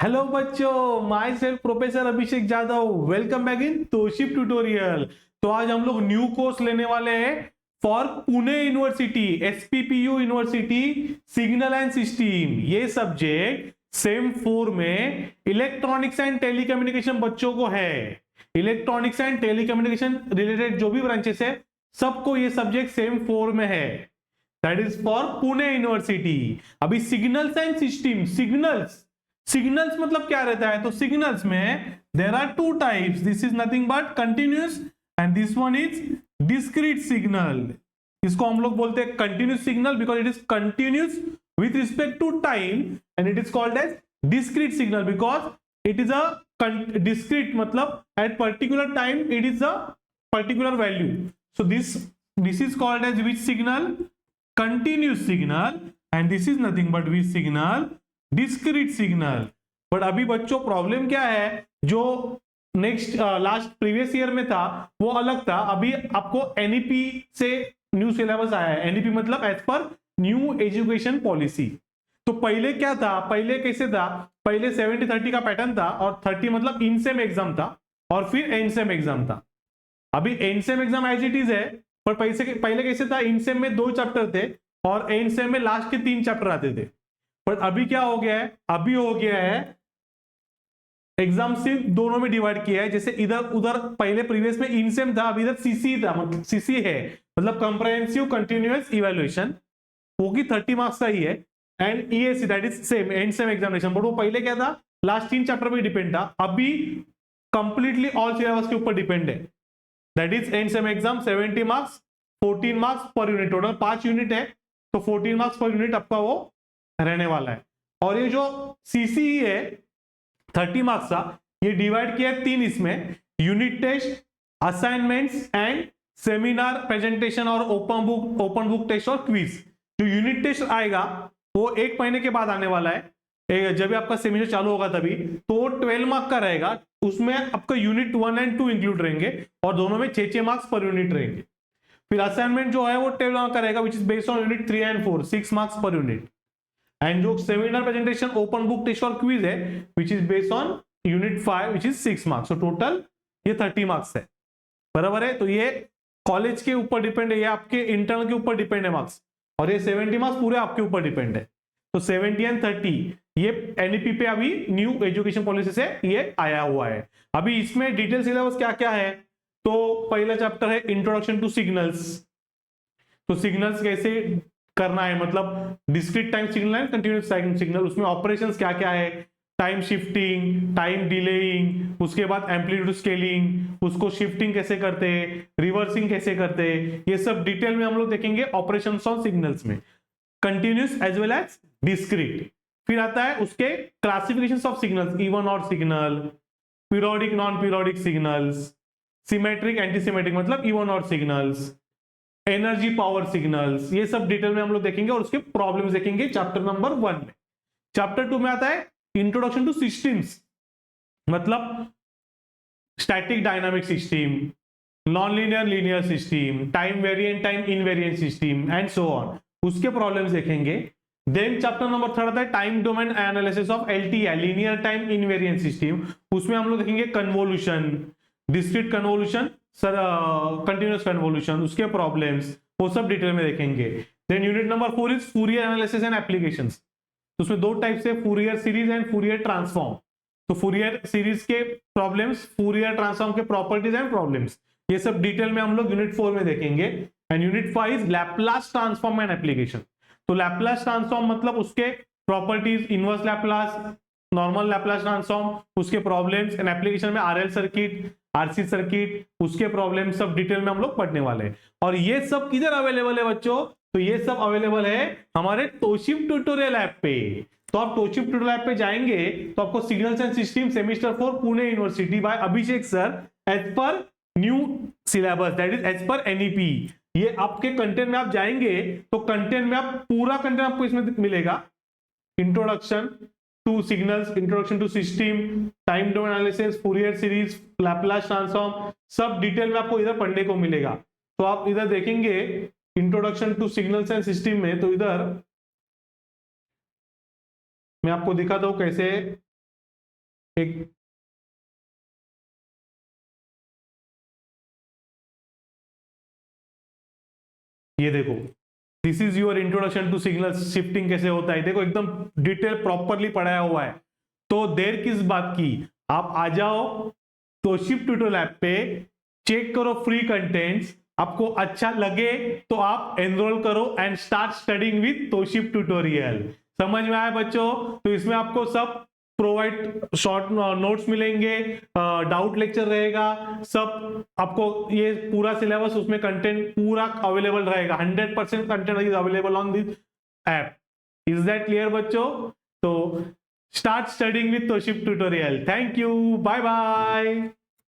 Hello बच्चों, my self professor Abhishek Jadhav. Welcome back in Toship tutorial. तो आज हम लोग न्यू कोर्स लेने वाले हैं for Pune university, SPPU university, signal and system. ये सब्जेक्ट सेम 4 में इलेक्ट्रॉनिक्स एंड टेलीकम्युनिकेशन बच्चों को है। इलेक्ट्रॉनिक्स एंड टेलीकम्युनिकेशन रिलेटेड जो भी ब्रांचेस है सबको ये सब्जेक्ट सेम 4 में है। That is for Pune university. अभी सिग्नल्स एंड सिस्टम, सिग्नल्स मतलब क्या रहता है? तो सिग्नल्स में there are two types, this is nothing but continuous and this one is discrete signal. इसको हम लोग बोलते हैं continuous signal because it is continuous with respect to time, and it is called as discrete signal because it is a discrete, मतलब at particular time it is a particular value. So this is called as which signal? Continuous signal, and this is nothing but which signal? Discrete signal. But अभी बच्चों problem क्या है, जो next last previous year में था वो अलग था। अभी आपको एनईपी से न्यू सिलेबस आया है। एनईपी मतलब as per new education policy. तो पहले क्या था, पहले कैसे था? पहले 70-30 का पैटर्न था और 30 मतलब इन सेम एग्जाम था और फिर एंड सेम एग्जाम था। अभी end sem exam as it is है, पर पहले कैसे था? इन सेम में 2 चैप्टर थे और एंड सेम में लास्ट के 3 चैप्टर आते थे। पर अभी क्या हो गया है? अभी हो गया है एग्जाम सिर्फ दोनों में डिवाइड किया है। जैसे इधर उधर पहले प्रीवियस में इन सेम था, अभी इधर सीसी था, मतलब सीसी है, मतलब कंप्रहेंसिव कंटिन्यूअस इवैल्यूएशन, वो की 30 मार्क्स का ही है। End EAC that is sem end sem examination, but वो पहले क्या था? लास्ट 3 चैप्टर पे डिपेंड था। अभी कंप्लीटली ऑल सिलेबस के ऊपर डिपेंड है। That is and sem exam 70 marks, 14 marks पर यूनिट, टोटल 5 यूनिट है तो 14 मार्क्स पर यूनिट आपका वो रहने वाला है। और ये जो सीसी है 30 मार्क्स का, ये डिवाइड किया है 3 इसमें: unit test, assignments and seminar presentation और ओपन बुक टेस्ट और क्विज। जो यूनिट टेस्ट आएगा वो 1 महीने के बाद आने वाला है, जब भी आपका सेमिस्टर चालू होगा तभी। तो 12 मार्क का रहेगा, उसमें आपका यूनिट 1 एंड 2 इंक्लूड रहेंगे और दोनों में 6 मार्क्स पर यूनिट रहेंगे। फिर असाइनमेंट जो है वो 12 मार्क का रहेगा, which is based on unit 3 and 4, 6 marks पर यूनिट। एंड जो seminar presentation, open book test और क्विज है which is based on unit 5 which is 6 marks. तो टोटल ये 30 मार्क्स है, बराबर है। तो ये कॉलेज के ऊपर डिपेंड है, ये आपके इंटर्नल के ऊपर डिपेंड है मार्क्स, और ये 70 मार्क्स पूरे आपके ऊपर डिपेंड है। तो 70 एंड 30 ये एनईपी पे अभी न्यू एजुकेशन पॉलिसी से ये आया हुआ है। अभी इसमें डिटेल सिलेबस क्या क्या है? तो पहला चैप्टर है इंट्रोडक्शन टू सिग्नल्स। तो सिग्नल्स कैसे करना है, मतलब discrete time signal and continuous time signal, उसमें ऑपरेशंस क्या क्या है, टाइम शिफ्टिंग, टाइम डिलेइंग, उसके बाद एम्पलीट्यूड स्केलिंग, उसको शिफ्टिंग कैसे करते हैं, रिवर्सिंग कैसे करते हैं, ये सब डिटेल में हम लोग देखेंगे ऑपरेशंस ऑन सिग्नल्स में, continuous as well as discrete. फिर आता है उसके classification of signals, even odd signal, periodic non periodic signals, symmetric antisymmetric मतलब even odd signals, energy power signals, ये सब डिटेल में हम लोग देखेंगे और उसके प्रॉब्लम्स देखेंगे चैप्टर नंबर 1 में। चैप्टर 2 में आता है इंट्रोडक्शन टू सिस्टम्स, मतलब static dynamic system, non linear linear system, time variant time invariant system and so on, उसके प्रॉब्लम्स देखेंगे। देन चैप्टर नंबर 3 आता है time domain analysis of LTI, linear time invariant system. उसमें हम लोग देखेंगे convolution, discrete convolution, sir continuous convolution, उसके problems, वो सब डिटेल में देखेंगे। Then unit number 4 is Fourier analysis and applications. उसमें 2 टाइप से, Fourier series and Fourier transform. तो फूरियर सीरीज के प्रॉब्लम्स, फूरियर ट्रांसफॉर्म के प्रॉपर्टीज एंड प्रॉब्लम्स, ये सब डिटेल में हम लोग यूनिट 4 में देखेंगे। And unit 5 is Laplace transform and application. तो लैपलास ट्रांसफॉर्म मतलब उसके properties, inverse Laplace, normal Laplace transform, उसके प्रॉब्लम्स, एंड एप्लीकेशन में आरएल सर्किट, आरसी सर्किट, उसके प्रॉब्लम सब डिटेल में हम लोग पढ़ने वाले हैं। और ये सब किधर अवेलेबल है बच्चों? तो ये सब अवेलेबल है हमारे तोशिप ट्यूटोरियल ऐप पे। तो आप तोशिप ट्यूटोरियल ऐप पे जाएंगे तो आपको signals and system semester 4 Pune university by Abhishek sir as per new syllabus, that is as per NEP, ये आपके कंटेंट में आप जाएंगे तो कंटेंट में आप पूरा कंटेंट आपको इसमें मिलेगा। Introduction to signals, introduction to system, time domain analysis, Fourier series, Laplace transform, सब डिटेल में आपको इधर पढ़ने को मिलेगा। तो आप इधर देखेंगे introduction to signals and system में, तो इधर मैं आपको दिखाता हूं कैसे एक ये देखो, this is your introduction to signal shifting कैसे होता है, देखो एकदम डिटेल प्रॉपरली पढ़ाया हुआ है। तो देर किस बात की, आप आ जाओ तोशिप ट्यूटोरियल ऐप पे, चेक करो फ्री कंटेंट्स, आपको अच्छा लगे तो आप एनरोल करो and start studying with Toship tutorial. समझ में आया बच्चों? तो इसमें आपको सब प्रोवाइड शॉर्ट नोट्स मिलेंगे, डाउट लेक्चर रहेगा, सब आपको ये पूरा सिलेबस उसमें कंटेंट पूरा अवेलेबल रहेगा, 100% content is available on this app. Is that clear बच्चों? तो start studying with Toship tutorial. Thank you, bye bye.